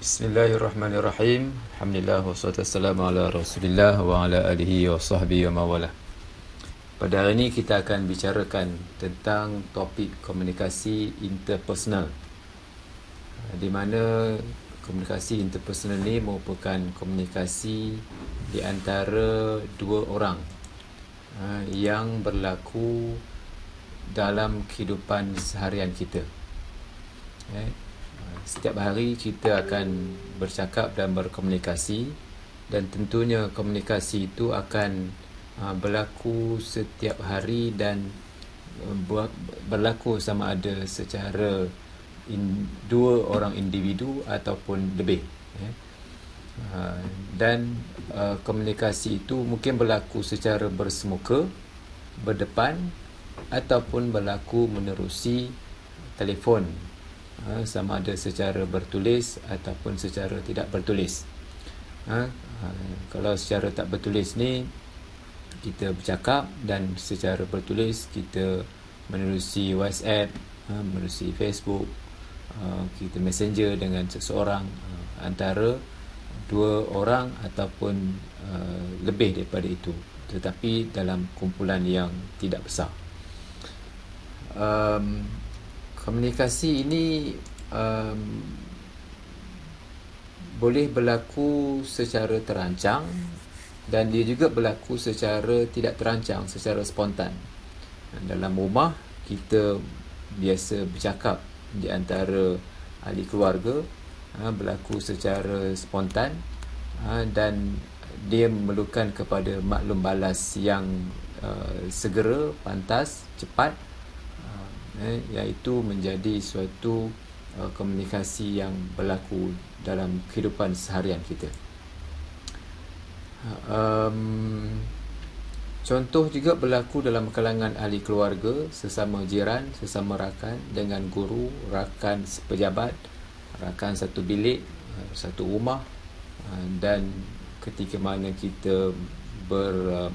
Bismillahirrahmanirrahim. Alhamdulillah wassalatu wassalamu ala Rasulillah wa ala alihi wa sahbihi wa mawalah. Pada hari ini kita akan bicarakan tentang topik komunikasi interpersonal, di mana komunikasi interpersonal ini merupakan komunikasi di antara dua orang yang berlaku dalam kehidupan seharian kita. Setiap hari kita akan bercakap dan berkomunikasi, dan tentunya komunikasi itu akan berlaku setiap hari dan berlaku sama ada secara dua orang individu ataupun lebih. Dan komunikasi itu mungkin berlaku secara bersemuka, berdepan, ataupun berlaku menerusi telefon, sama ada secara bertulis ataupun secara tidak bertulis. Kalau secara tak bertulis ni kita bercakap, dan secara bertulis kita menerusi WhatsApp, menerusi Facebook, kita messenger dengan seseorang, antara dua orang ataupun lebih daripada itu, tetapi dalam kumpulan yang tidak besar. Komunikasi ini boleh berlaku secara terancang, dan dia juga berlaku secara tidak terancang, secara spontan. Dalam rumah kita biasa bercakap di antara ahli keluarga, berlaku secara spontan, dan dia memerlukan kepada maklum balas yang segera, pantas, cepat, iaitu menjadi suatu komunikasi yang berlaku dalam kehidupan seharian kita. Contoh juga berlaku dalam kalangan ahli keluarga, sesama jiran, sesama rakan, dengan guru, rakan sepejabat, rakan satu bilik, satu rumah, dan ketika mana kita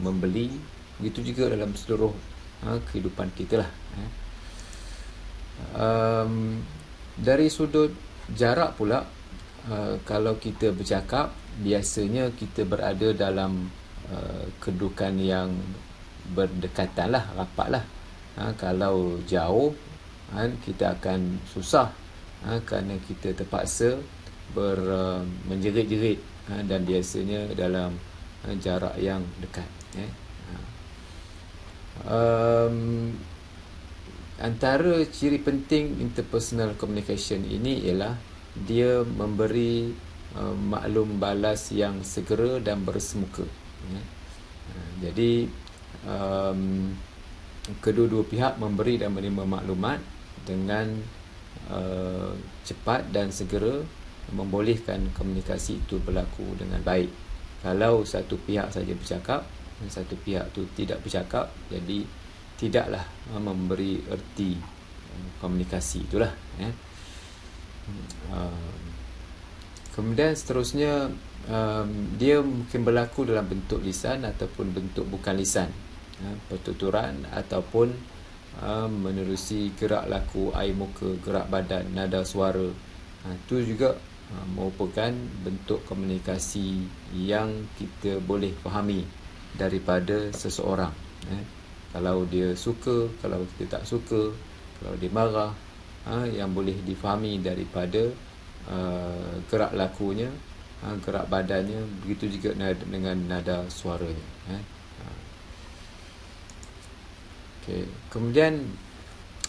membeli, begitu juga dalam seluruh kehidupan kita lah. Dari sudut jarak pula, kalau kita bercakap, biasanya kita berada dalam kedudukan yang berdekatan lah, rapat lah. Kalau jauh, kita akan susah, kerana kita terpaksa menjerit-jerit, dan biasanya dalam jarak yang dekat. Antara ciri penting interpersonal communication ini ialah dia memberi maklum balas yang segera dan bersemuka. Jadi kedua-dua pihak memberi dan menerima maklumat dengan cepat dan segera, membolehkan komunikasi itu berlaku dengan baik. Kalau satu pihak saja bercakap dan satu pihak tu tidak bercakap, jadi tidaklah memberi erti komunikasi itulah. Kemudian seterusnya, dia mungkin berlaku dalam bentuk lisan ataupun bentuk bukan lisan, pertuturan ataupun menerusi gerak laku, air muka, gerak badan, nada suara. Itu juga merupakan bentuk komunikasi yang kita boleh fahami daripada seseorang. Kalau dia suka, kalau kita tak suka, kalau dia marah, yang boleh difahami daripada gerak lakunya, gerak badannya, begitu juga dengan nada suaranya. Okay. Kemudian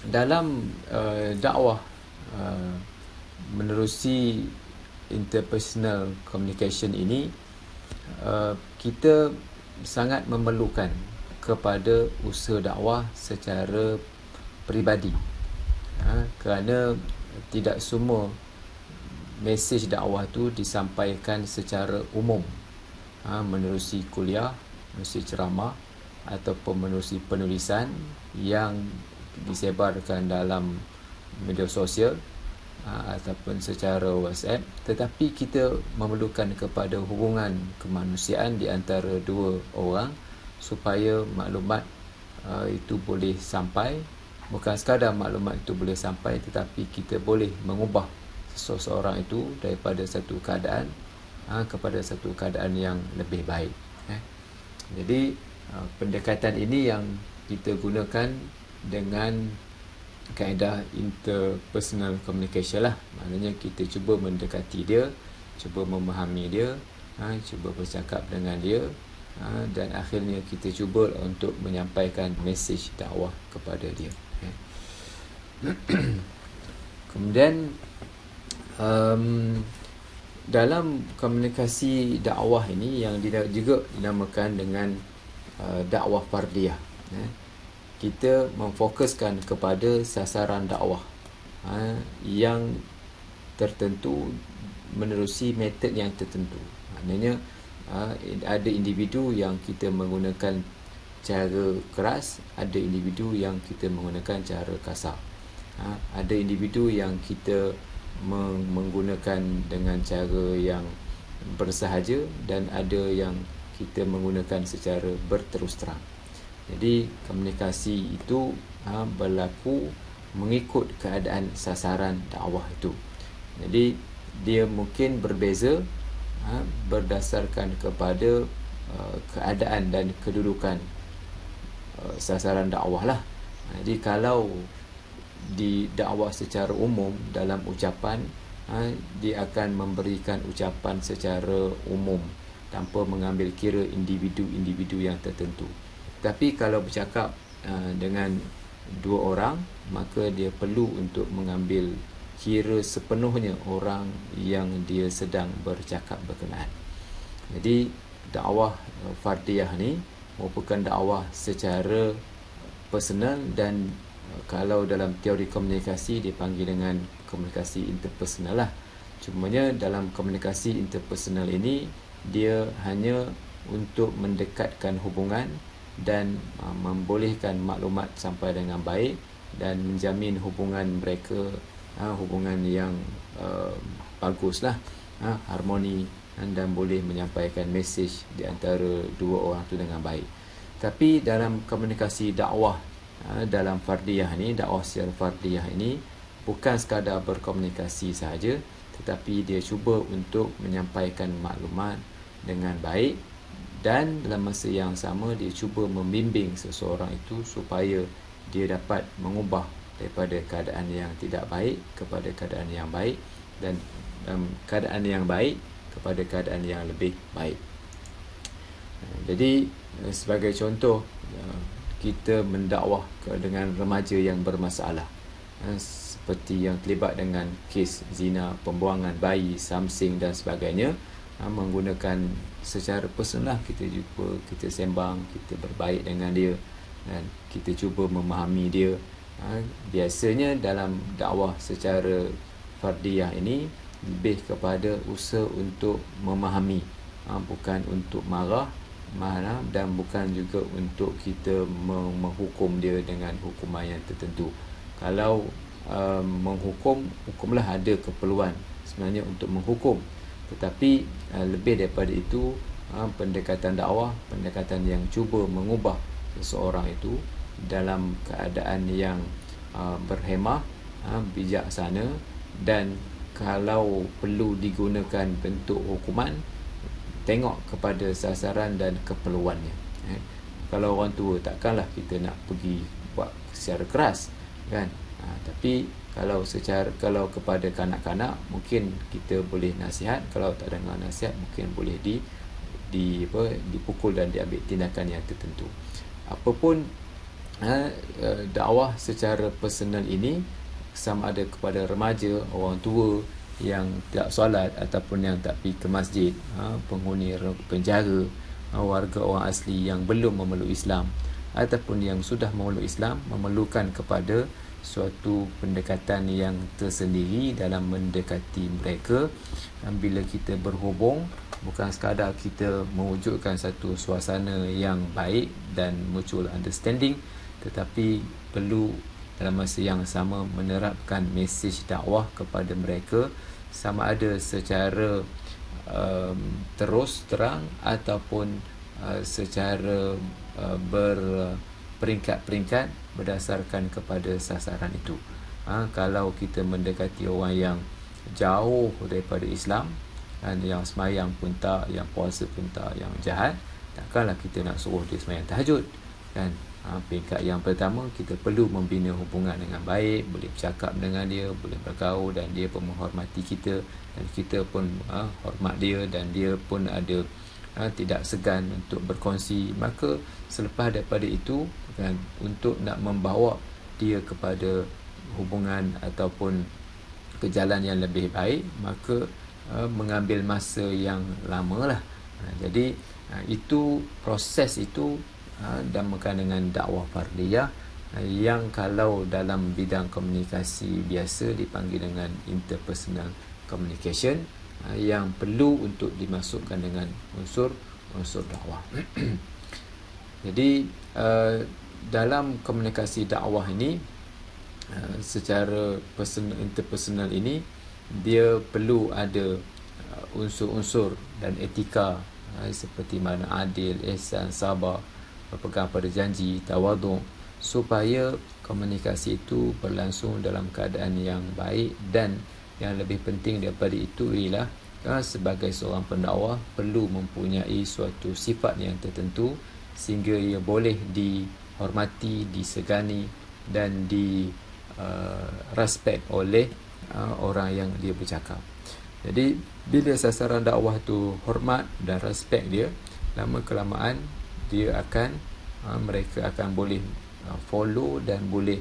dalam dakwah menerusi interpersonal communication ini, kita sangat memerlukan kepada usaha dakwah secara peribadi, kerana tidak semua mesej dakwah tu disampaikan secara umum, menerusi kuliah, menerusi ceramah, ataupun menerusi penulisan yang disebarkan dalam media sosial, ataupun secara WhatsApp. Tetapi kita memerlukan kepada hubungan kemanusiaan di antara dua orang, supaya maklumat itu boleh sampai. Bukan sekadar maklumat itu boleh sampai, tetapi kita boleh mengubah seseorang itu daripada satu keadaan kepada satu keadaan yang lebih baik. Jadi pendekatan ini yang kita gunakan dengan kaedah interpersonal communication lah. Maknanya kita cuba mendekati dia, cuba memahami dia, cuba bercakap dengan dia, dan akhirnya kita cuba untuk menyampaikan mesej dakwah kepada dia. Kemudian dalam komunikasi dakwah ini yang juga dinamakan dengan dakwah fardiyah, kita memfokuskan kepada sasaran dakwah yang tertentu menerusi metod yang tertentu. Maknanya ada individu yang kita menggunakan cara keras, ada individu yang kita menggunakan cara kasar. Ada individu yang kita menggunakan dengan cara yang bersahaja, dan ada yang kita menggunakan secara berterus terang. Jadi komunikasi itu berlaku mengikut keadaan sasaran dakwah itu. Jadi dia mungkin berbeza berdasarkan kepada keadaan dan kedudukan sasaran dakwah lah. Jadi kalau di dakwah secara umum dalam ucapan, dia akan memberikan ucapan secara umum tanpa mengambil kira individu-individu yang tertentu. Tapi kalau bercakap dengan dua orang, maka dia perlu untuk mengambil kira sepenuhnya orang yang dia sedang bercakap berkenaan. Jadi dakwah fardiyah ni merupakan dakwah secara personal, dan kalau dalam teori komunikasi dipanggil dengan komunikasi interpersonal lah. Cumanya dalam komunikasi interpersonal ini dia hanya untuk mendekatkan hubungan dan membolehkan maklumat sampai dengan baik dan menjamin hubungan mereka hubungan yang bagus lah, harmoni, dan boleh menyampaikan mesej di antara dua orang tu dengan baik. Tapi dalam komunikasi dakwah dalam fardiyah ni, dakwah secara fardiyah ini bukan sekadar berkomunikasi sahaja, tetapi dia cuba untuk menyampaikan maklumat dengan baik, dan dalam masa yang sama dia cuba membimbing seseorang itu supaya dia dapat mengubah daripada keadaan yang tidak baik kepada keadaan yang baik, dan keadaan yang baik kepada keadaan yang lebih baik. Jadi sebagai contoh, kita mendakwah dengan remaja yang bermasalah, seperti yang terlibat dengan kes zina, pembuangan bayi, samsing dan sebagainya, menggunakan secara personal, kita jumpa, kita sembang, kita berbaik dengan dia, dan kita cuba memahami dia. Biasanya dalam dakwah secara fardiyah ini lebih kepada usaha untuk memahami, bukan untuk marah, dan bukan juga untuk kita menghukum dia dengan hukuman yang tertentu. Kalau menghukum, hukumlah ada keperluan sebenarnya untuk menghukum, tetapi lebih daripada itu, pendekatan dakwah, pendekatan yang cuba mengubah seseorang itu dalam keadaan yang berhemah, bijaksana, dan kalau perlu digunakan bentuk hukuman, tengok kepada sasaran dan keperluannya. Kalau orang tua, takkanlah kita nak pergi buat secara keras, kan? Tapi kalau kepada kanak-kanak, mungkin kita boleh nasihat. Kalau tak dengar nasihat, mungkin boleh dipukul dan diambil tindakan yang tertentu. Apapun dakwah secara personal ini, sama ada kepada remaja, orang tua yang tak solat ataupun yang tak pergi ke masjid, penghuni penjara, warga orang asli yang belum memeluk Islam, ataupun yang sudah memeluk Islam, memerlukan kepada suatu pendekatan yang tersendiri dalam mendekati mereka. Bila kita berhubung, bukan sekadar kita mewujudkan satu suasana yang baik dan mutual understanding, tetapi perlu dalam masa yang sama menerapkan mesej dakwah kepada mereka, sama ada secara terus terang ataupun secara berperingkat-peringkat berdasarkan kepada sasaran itu. Kalau kita mendekati orang yang jauh daripada Islam, dan yang semayang pun tak, yang puasa pun tak, yang jahat, takkanlah kita nak suruh dia semayang tahajud kan. Peringkat yang pertama, kita perlu membina hubungan dengan baik, boleh bercakap dengan dia, boleh bergaul, dan dia pun menghormati kita, dan kita pun hormat dia, dan dia pun ada tidak segan untuk berkongsi. Maka selepas daripada itu kan, untuk nak membawa dia kepada hubungan ataupun ke jalan yang lebih baik, maka mengambil masa yang lama lah. Jadi itu proses itu dinamakan dengan dakwah fardiyah, yang kalau dalam bidang komunikasi biasa dipanggil dengan interpersonal communication, yang perlu untuk dimasukkan dengan unsur dakwah. Jadi dalam komunikasi dakwah ini, secara interpersonal ini, dia perlu ada unsur-unsur dan etika seperti mana adil, ihsan, sabar, berpegang pada janji, tawaduk, supaya komunikasi itu berlangsung dalam keadaan yang baik. Dan yang lebih penting daripada itu ialah sebagai seorang pendakwah perlu mempunyai suatu sifat yang tertentu sehingga ia boleh dihormati, disegani dan respect oleh orang yang dia bercakap. Jadi bila sasaran dakwah tu hormat dan respect dia, lama kelamaan dia akan mereka akan boleh follow dan boleh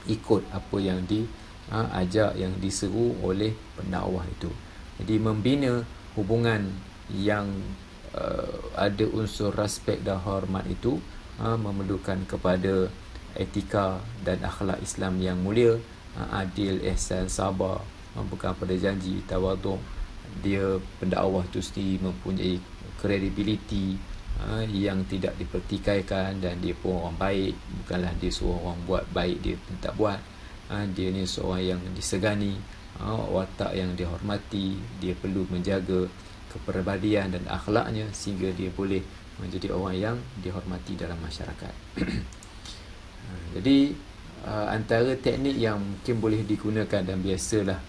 ikut apa yang diajak, yang diseru oleh pendakwah itu. Jadi membina hubungan yang ada unsur respect dan hormat itu memerlukan kepada etika dan akhlak Islam yang mulia, adil, ihsan, sabar, berpegang pada janji, tawaduk. Dia pendakwah itu sendiri mempunyai kredibiliti yang tidak dipertikaikan, dan dia pun orang baik, bukanlah dia suruh orang buat baik dia pun tak buat. Dia ni seorang yang disegani, watak yang dihormati. Dia perlu menjaga kepribadian dan akhlaknya sehingga dia boleh menjadi orang yang dihormati dalam masyarakat. Jadi antara teknik yang mungkin boleh digunakan dan biasalah,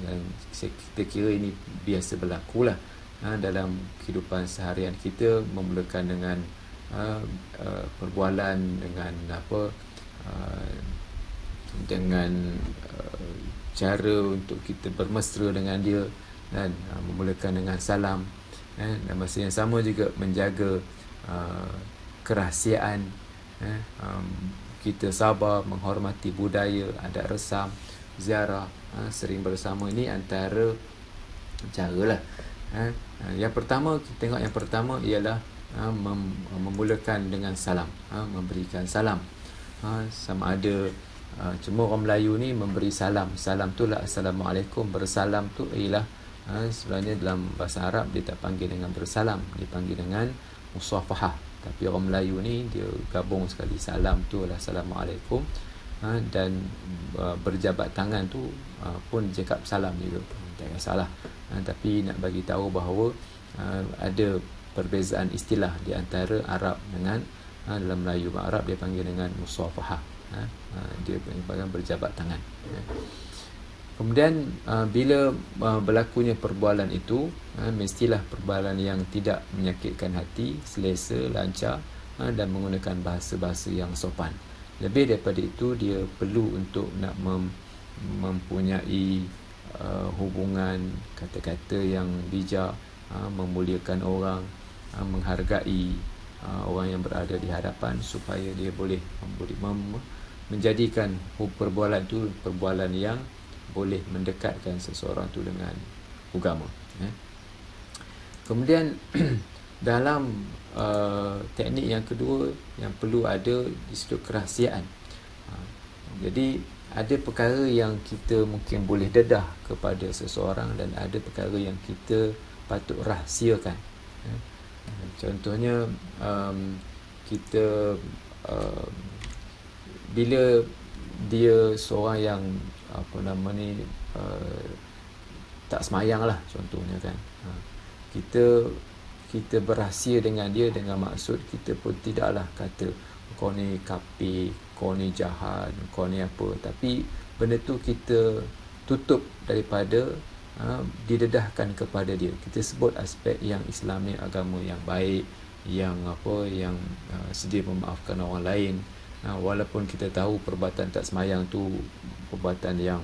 dan kita kira ini biasa berlaku lah dalam kehidupan seharian kita, memulakan dengan perbualan dengan dengan cara untuk kita bermesra dengan dia, dan memulakan dengan salam, dan masa yang sama juga menjaga kerahsiaan. Kita sabar, menghormati budaya, adat resam, ziarah, sering bersama. Ini antara cara lah. Yang pertama, kita tengok yang pertama ialah memulakan dengan salam, memberikan salam. Sama ada cuma orang Melayu ni memberi salam. Salam tu lah Assalamualaikum. Bersalam tu ialah sebenarnya dalam bahasa Arab dia tak panggil dengan bersalam, dia panggil dengan musafahah. Tapi orang Melayu ni dia gabung sekali. Salam tu adalah Assalamualaikum, dan berjabat tangan tu pun cakap salam juga, tak kisahlah. Tapi nak bagi tahu bahawa ada perbezaan istilah di antara Arab dengan dalam Melayu. Arab dia panggil dengan musafahah, dia panggil berjabat tangan. Kemudian bila berlakunya perbualan itu, mestilah perbualan yang tidak menyakitkan hati, selesa, lancar, dan menggunakan bahasa-bahasa yang sopan. Lebih daripada itu, dia perlu untuk nak mempunyai hubungan, kata-kata yang bijak, memuliakan orang, menghargai orang yang berada di hadapan, supaya dia boleh menjadikan perbualan itu perbualan yang boleh mendekatkan seseorang tu dengan agama. Kemudian dalam teknik yang kedua yang perlu ada di situ kerahsiaan. Jadi ada perkara yang kita mungkin boleh dedah kepada seseorang, dan ada perkara yang kita patut rahsiakan. Contohnya kita bila dia seorang yang tak semayang lah contohnya kan, kita berahsia dengan dia dengan maksud kita pun tidaklah kata kau ni kafir, kau ni jahat, kau ni apa, tapi benda tu kita tutup daripada didedahkan kepada dia. Kita sebut aspek yang Islam ni agama yang baik, yang sedia memaafkan orang lain. Walaupun kita tahu perbuatan tak semayang tu perbuatan yang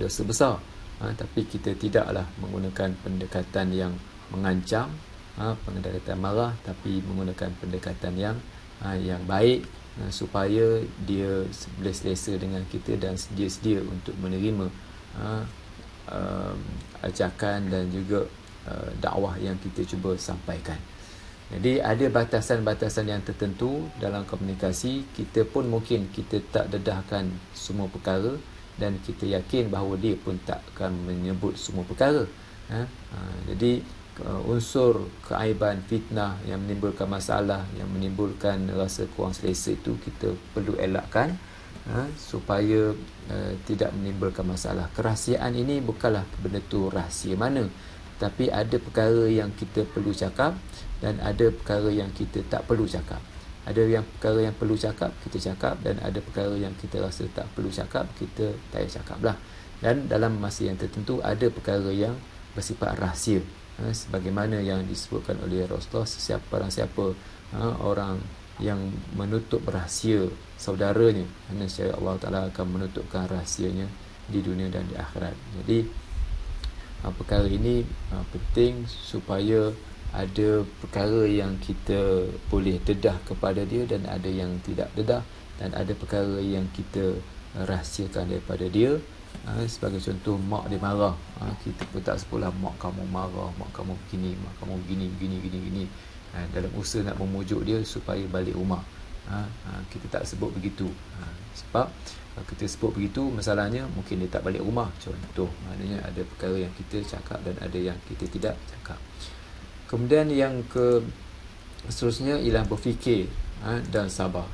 dosa besar, tapi kita tidaklah menggunakan pendekatan yang mengancam, pendekatan marah, tapi menggunakan pendekatan yang baik, supaya dia boleh selesa dengan kita dan sedia untuk menerima ajakan dan juga dakwah yang kita cuba sampaikan. Jadi ada batasan-batasan yang tertentu dalam komunikasi. Kita pun mungkin kita tak dedahkan semua perkara, dan kita yakin bahawa dia pun tak akan menyebut semua perkara. Jadi unsur keaiban, fitnah yang menimbulkan masalah, yang menimbulkan rasa kurang selesa itu kita perlu elakkan, supaya tidak menimbulkan masalah. Kerahsiaan ini bukanlah benda tu rahsia mana, tapi ada perkara yang kita perlu cakap dan ada perkara yang kita tak perlu cakap. Ada perkara yang perlu cakap, kita cakap, dan ada perkara yang kita rasa tak perlu cakap, kita tak payah cakap lah. Dan dalam masa yang tertentu ada perkara yang bersifat rahsia, sebagaimana yang disebutkan oleh Rasulullah, barang siapa orang yang menutup rahsia saudaranya, nescaya Allah Ta'ala akan menutupkan rahsianya di dunia dan di akhirat. Jadi perkara ini penting supaya ada perkara yang kita boleh dedah kepada dia dan ada yang tidak dedah, dan ada perkara yang kita rahsiakan daripada dia. Sebagai contoh, mak dia marah, kita pun tak sebutlah mak kamu marah, mak kamu begini, mak kamu begini. Dalam usaha nak memujuk dia supaya balik rumah, kita tak sebut begitu. Sebab kalau kita sebut begitu, masalahnya mungkin dia tak balik rumah. Contoh, maknanya ada perkara yang kita cakap dan ada yang kita tidak cakap. Kemudian yang seterusnya ialah berfikir dan sabar.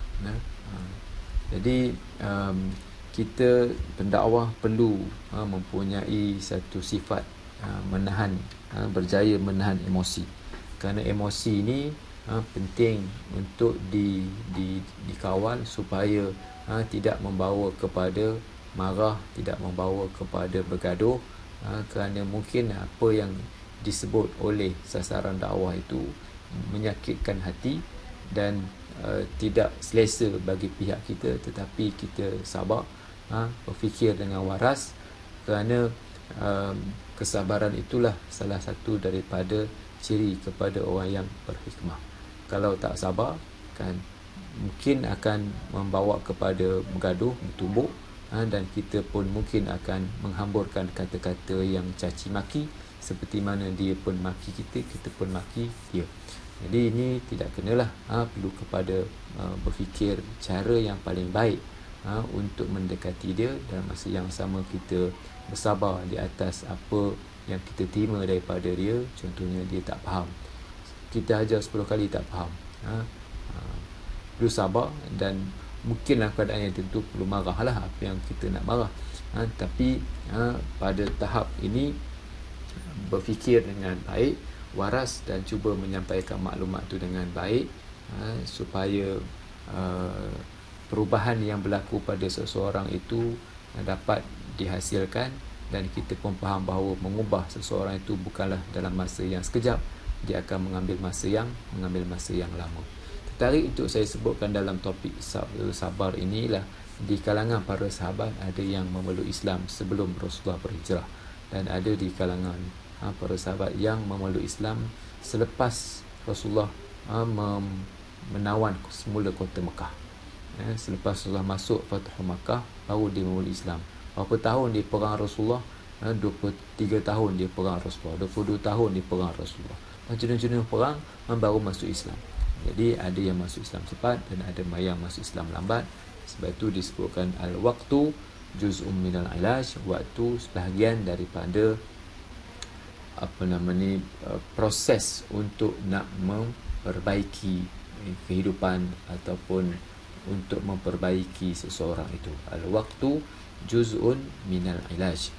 Jadi kita pendakwah perlu mempunyai satu sifat menahan, berjaya menahan emosi. Kerana emosi ini penting untuk dikawal supaya tidak membawa kepada marah, tidak membawa kepada bergaduh, kerana mungkin apa yang disebut oleh sasaran dakwah itu menyakitkan hati dan tidak selesa bagi pihak kita, tetapi kita sabar, berfikir dengan waras, kerana kesabaran itulah salah satu daripada ciri kepada orang yang berhikmah. Kalau tak sabar, kan mungkin akan membawa kepada bergaduh, bertumbuk, dan kita pun mungkin akan menghamburkan kata-kata yang caci maki, seperti mana dia pun maki kita, kita pun maki dia. Jadi ini tidak kenalah, perlu kepada berfikir cara yang paling baik untuk mendekati dia, dan masa yang sama kita bersabar di atas apa yang kita terima daripada dia. Contohnya dia tak faham, kita ajar 10 kali tak faham, perlu sabar, dan mungkinlah keadaan yang tentu perlu marahlah apa yang kita nak marah, tapi pada tahap ini berfikir dengan baik, waras, dan cuba menyampaikan maklumat tu dengan baik, supaya perubahan yang berlaku pada seseorang itu dapat dihasilkan, dan kita pun faham bahawa mengubah seseorang itu bukanlah dalam masa yang sekejap, dia akan mengambil masa yang lama. Tertarik untuk saya sebutkan dalam topik sabar inilah, di kalangan para sahabat ada yang memeluk Islam sebelum Rasulullah berhijrah, dan ada di kalangan para sahabat yang memeluk Islam selepas Rasulullah menawan semula kota Mekah. Selepas Rasulullah masuk Fathu Makkah, baru dia memeluk Islam. Berapa tahun dia perang Rasulullah? 23 tahun dia perang Rasulullah, 22 tahun dia perang Rasulullah, dan jenis-jenis perang baru masuk Islam. Jadi ada yang masuk Islam cepat dan ada yang masuk Islam lambat. Sebab itu disebutkan al-waqtu juz'un minal ilaj, waktu sebahagian daripada proses untuk nak memperbaiki kehidupan ataupun untuk memperbaiki seseorang itu. Al-waqtu juz'un minal ilaj.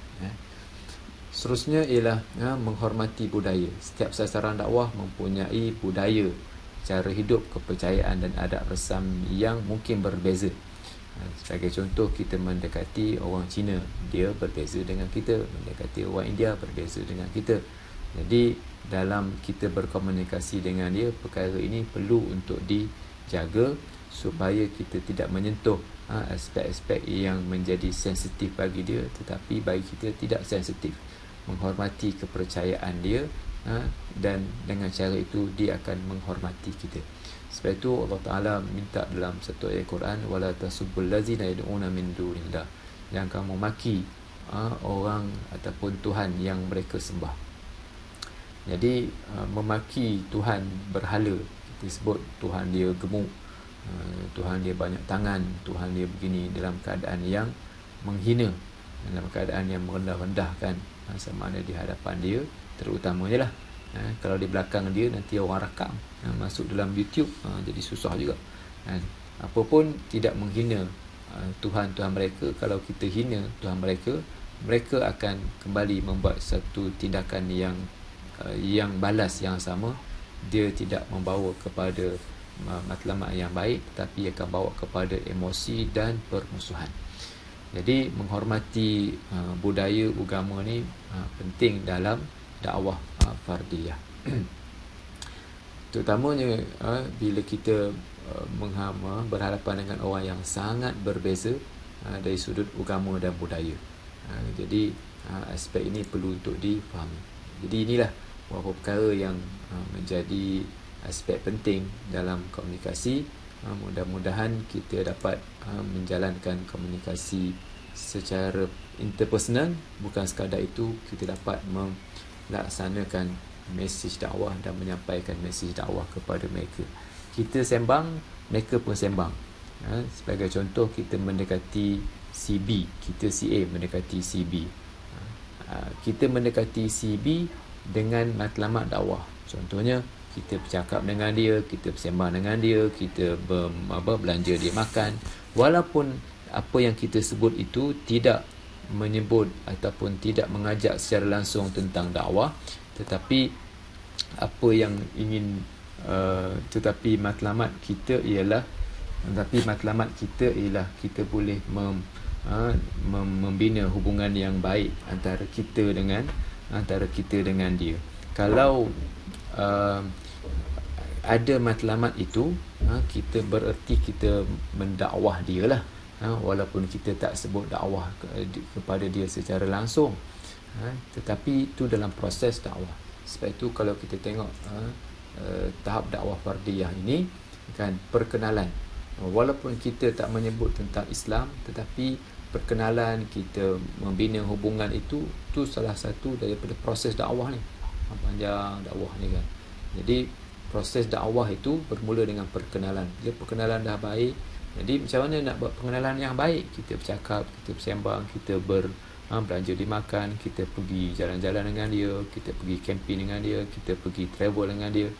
Seterusnya ialah menghormati budaya. Setiap sasaran dakwah mempunyai budaya, cara hidup, kepercayaan dan adab resam yang mungkin berbeza. Sebagai contoh, kita mendekati orang Cina, dia berbeza dengan kita. Mendekati orang India, berbeza dengan kita. Jadi dalam kita berkomunikasi dengan dia, perkara ini perlu untuk dijaga supaya kita tidak menyentuh aspek-aspek yang menjadi sensitif bagi dia, tetapi bagi kita tidak sensitif. Menghormati kepercayaan dia, dan dengan cara itu dia akan menghormati kita. Sebab itu Allah Ta'ala minta dalam satu ayat Quran, wala tasubbul ladzina yad'una min dunillah, jangan kamu maki orang ataupun Tuhan yang mereka sembah. Jadi memaki Tuhan berhala, kita sebut Tuhan dia gemuk, Tuhan dia banyak tangan, Tuhan dia begini, dalam keadaan yang menghina, dalam keadaan yang merendah-rendahkan, sama ada di hadapan dia, terutamanya lah kalau di belakang dia nanti orang rakam, masuk dalam YouTube, jadi susah juga. Apapun tidak menghina Tuhan-Tuhan mereka. Kalau kita hina Tuhan mereka, mereka akan kembali membuat satu tindakan yang balas yang sama. Dia tidak membawa kepada matlamat yang baik, tetapi akan bawa kepada emosi dan permusuhan. Jadi menghormati budaya agama ni penting dalam dakwah fardiyah. Terutamanya bila kita berhadapan dengan orang yang sangat berbeza dari sudut agama dan budaya. Jadi aspek ini perlu untuk difahami. Jadi inilah beberapa perkara yang menjadi aspek penting dalam komunikasi. Mudah-mudahan kita dapat menjalankan komunikasi secara interpersonal. Bukan sekadar itu, kita dapat melaksanakan mesej dakwah dan menyampaikan mesej dakwah kepada mereka. Kita sembang, mereka pun sembang. Sebagai contoh, kita mendekati CB, kita CA mendekati CB. Kita mendekati CB dengan matlamat dakwah. Contohnya, kita bercakap dengan dia, kita bersembang dengan dia, kita belanja dia makan. Walaupun apa yang kita sebut itu tidak menyebut ataupun tidak mengajak secara langsung tentang dakwah, tetapi apa yang ingin tetapi matlamat kita ialah kita boleh membina hubungan yang baik antara kita dengan dia. Kalau ada matlamat itu, kita bererti kita mendakwah dia lah, walaupun kita tak sebut dakwah kepada dia secara langsung, tetapi itu dalam proses dakwah. Sebab itu kalau kita tengok tahap dakwah fardiyah ini kan, perkenalan, walaupun kita tak menyebut tentang Islam, tetapi perkenalan, kita membina hubungan itu salah satu daripada proses dakwah ni. Panjang dakwah ni kan. Jadi proses dakwah itu bermula dengan perkenalan. Bila perkenalan dah baik, jadi macam mana nak buat pengenalan yang baik? Kita bercakap, kita bersembang, kita belanja dimakan, kita pergi jalan-jalan dengan dia, kita pergi camping dengan dia, kita pergi travel dengan dia.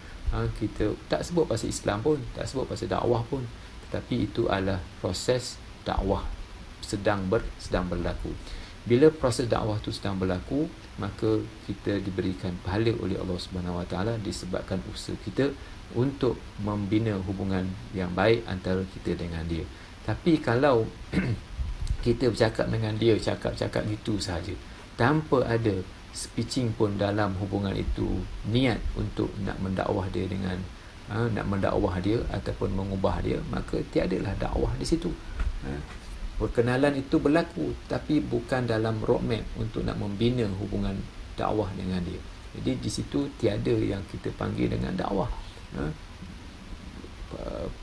Kita tak sebut pasal Islam pun, tak sebut pasal dakwah pun, tetapi itu adalah proses dakwah sedang berlaku. Bila proses dakwah itu sedang berlaku, maka kita diberikan pahala oleh Allah Subhanahu Wa Taala disebabkan usaha kita untuk membina hubungan yang baik antara kita dengan dia. Tapi kalau kita bercakap dengan dia, cakap-cakap gitu saja, tanpa ada speaking pun dalam hubungan itu, niat untuk nak mendakwah dia ataupun mengubah dia, maka tiadalah dakwah di situ. Perkenalan itu berlaku, tapi bukan dalam roadmap untuk nak membina hubungan dakwah dengan dia. Jadi di situ tiada yang kita panggil dengan dakwah.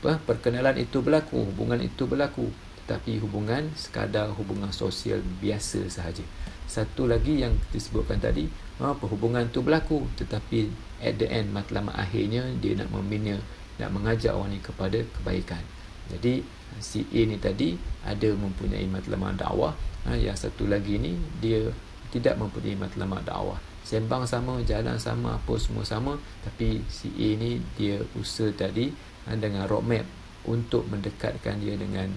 Perkenalan itu berlaku, hubungan itu berlaku, tetapi hubungan sekadar hubungan sosial biasa sahaja. Satu lagi yang disebutkan tadi, perhubungan itu berlaku, tetapi at the end, matlamat akhirnya dia nak membina, nak mengajak orang ni kepada kebaikan. Jadi si A ni tadi ada mempunyai matlamat dakwah, yang satu lagi ni dia tidak mempunyai matlamat dakwah. Sembang sama, jalan sama, apa semua sama, tapi si A ni dia usaha tadi dengan roadmap untuk mendekatkan dia dengan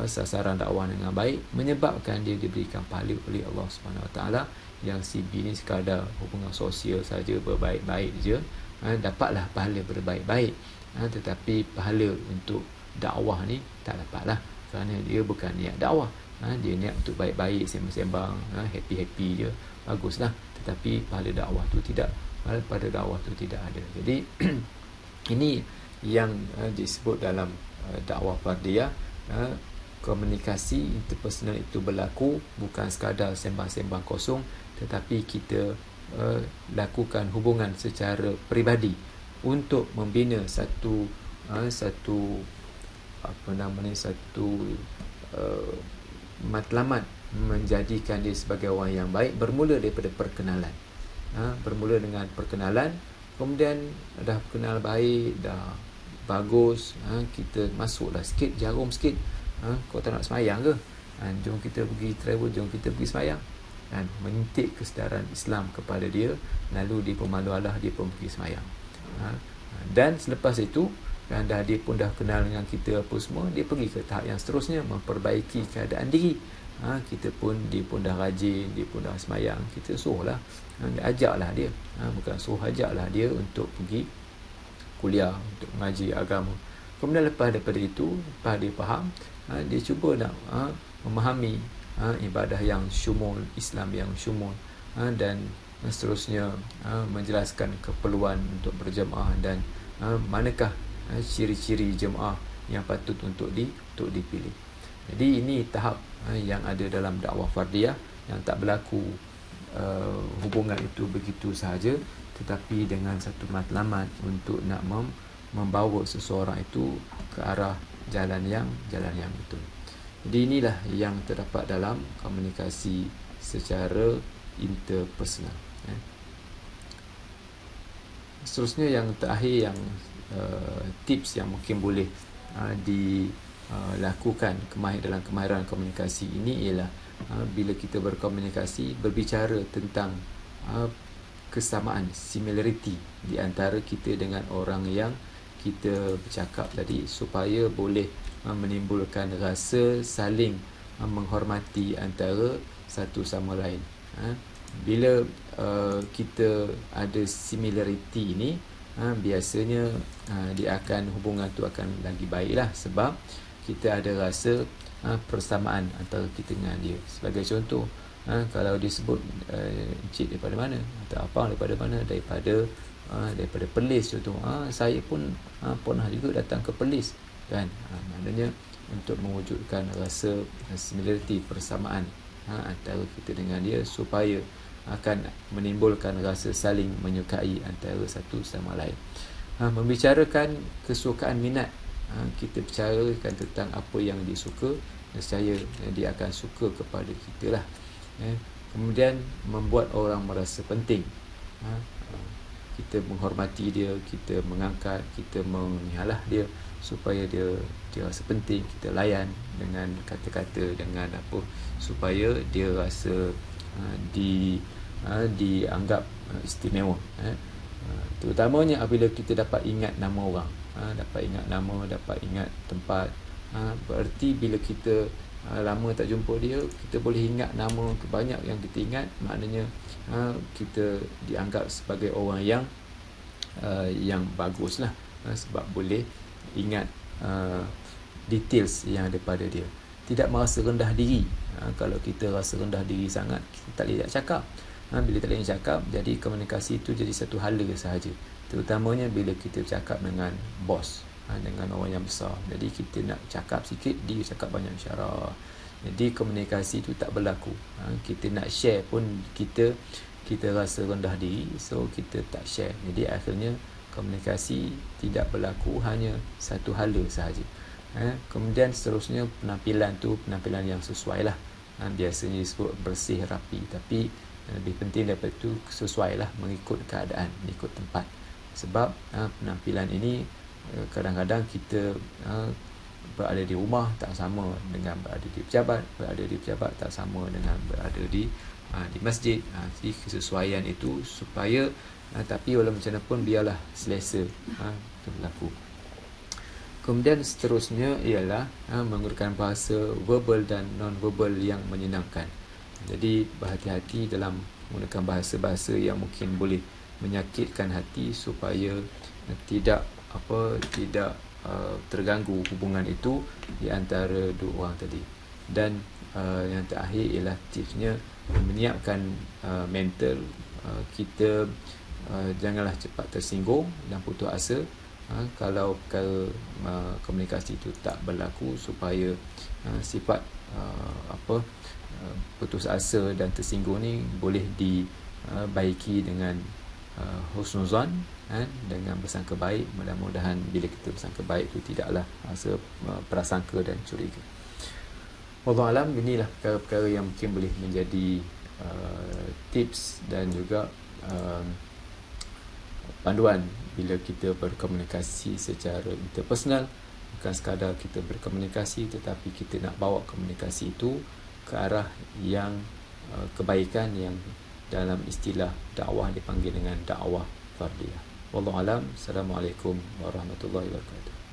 sasaran dakwah dengan baik, menyebabkan dia diberikan pahala oleh Allah Subhanahu Wa Taala. Yang si B ni sekadar hubungan sosial saja, berbaik-baik je, dapatlah pahala berbaik-baik, tetapi pahala untuk dakwah ni tak dapatlah. kerana dia bukan niat dakwah. Dia niat untuk baik-baik, sembang-sembang, happy-happy je, baguslah. Tetapi pahala dakwah tu tidak, pada dakwah tu tidak ada. Jadi ini yang disebut dalam dakwah fardiyah. Komunikasi interpersonal itu berlaku bukan sekadar sembang-sembang kosong, tetapi kita lakukan hubungan secara peribadi untuk membina satu matlamat, menjadikan dia sebagai orang yang baik, bermula daripada perkenalan. Bermula dengan perkenalan, kemudian dah kenal baik, dah bagus, kita masuklah sikit, jarum sikit. Kau tak nak semayang ke? Jom kita pergi travel, jom kita pergi semayang. Menyuntik kesedaran Islam kepada dia, lalu dia pun malu-alah, dia pun pergi semayang. Dan selepas itu, dia pun dah kenal dengan kita apa semua, dia pergi ke tahap yang seterusnya, memperbaiki keadaan diri. Dia pun dah rajin, dia pun dah semayang, kita suruhlah, ajaklah dia, bukan suruh, ajaklah dia untuk pergi kuliah, untuk mengaji agama. Kemudian lepas daripada itu, lepas dia faham, dia cuba nak memahami ibadah yang syumul, Islam yang syumul, dan seterusnya menjelaskan keperluan untuk berjemaah dan manakah ciri-ciri jemaah yang patut untuk dipilih. Jadi ini tahap yang ada dalam dakwah fardiyah, yang tak berlaku hubungan itu begitu sahaja, tetapi dengan satu matlamat untuk nak membawa seseorang itu ke arah jalan yang betul. Jadi inilah yang terdapat dalam komunikasi secara interpersonal. Seterusnya yang terakhir, yang tips yang mungkin boleh dilakukan dalam kemahiran komunikasi ini ialah bila kita berkomunikasi, berbicara tentang kesamaan, similarity di antara kita dengan orang yang kita bercakap tadi, supaya boleh menimbulkan rasa saling menghormati antara satu sama lain. Bila kita ada similarity ini, biasanya hubungan tu akan lagi baiklah, sebab kita ada rasa persamaan antara kita dengan dia. Sebagai contoh, kalau dia sebut encik daripada mana, atau abang daripada mana, daripada Perlis contoh, saya pun pernah juga datang ke Perlis, kan. Maknanya untuk mewujudkan rasa similarity, persamaan antara kita dengan dia, supaya akan menimbulkan rasa saling menyukai antara satu sama lain. Membicarakan kesukaan minat, kita bicarakan tentang apa yang dia suka, nescaya dia akan suka kepada kita lah. Kemudian membuat orang merasa penting, kita menghormati dia, kita mengangkat, kita menyalah dia, supaya dia rasa penting, kita layan dengan kata-kata, dengan apa, supaya dia rasa dianggap istimewa. Terutamanya apabila kita dapat ingat nama orang, dapat ingat nama, dapat ingat tempat. Berarti bila kita lama tak jumpa dia, kita boleh ingat nama banyak yang kita ingat, maknanya kita dianggap sebagai orang yang bagus lah, sebab boleh ingat details yang ada pada dia. Tidak merasa rendah diri. Kalau kita rasa rendah diri sangat, kita tak boleh cakap. Bila tak boleh cakap, jadi komunikasi itu jadi satu hala sahaja. Terutamanya bila kita bercakap dengan bos, dengan orang yang besar. Jadi kita nak cakap sikit, dia cakap banyak syarah. Jadi komunikasi itu tak berlaku. Kita nak share pun kita rasa rendah diri, so kita tak share. Jadi akhirnya komunikasi tidak berlaku, hanya satu hala sahaja. Kemudian seterusnya penampilan yang sesuai lah. Biasanya disebut bersih, rapi, tapi lebih penting daripada itu sesuai lah, mengikut keadaan, mengikut tempat. Sebab penampilan ini kadang-kadang kita berada di rumah tak sama dengan berada di pejabat tak sama dengan berada di masjid. Jadi kesesuaian itu supaya tapi walau macam mana pun biarlah selesa itu berlaku. Kemudian seterusnya ialah menggunakan bahasa verbal dan non-verbal yang menyenangkan. Jadi berhati-hati dalam menggunakan bahasa-bahasa yang mungkin boleh menyakitkan hati, supaya tidak terganggu hubungan itu di antara dua orang tadi. Dan yang terakhir ialah tipsnya menyiapkan mental kita. Janganlah cepat tersinggung dan putus asa kalau perkara komunikasi itu tak berlaku, supaya sifat putus asa dan tersinggung ni boleh dibaiki dengan husnuzan, dengan bersangka baik. Mudah-mudahan bila kita bersangka baik itu tidaklah rasa prasangka dan curiga. Wallahualam, inilah perkara-perkara yang mungkin boleh menjadi tips dan juga panduan bila kita berkomunikasi secara interpersonal. Bukan sekadar kita berkomunikasi, tetapi kita nak bawa komunikasi itu ke arah yang kebaikan, yang dalam istilah dakwah dipanggil dengan dakwah fardiyah. Wallahualam. Assalamualaikum warahmatullahi wabarakatuh.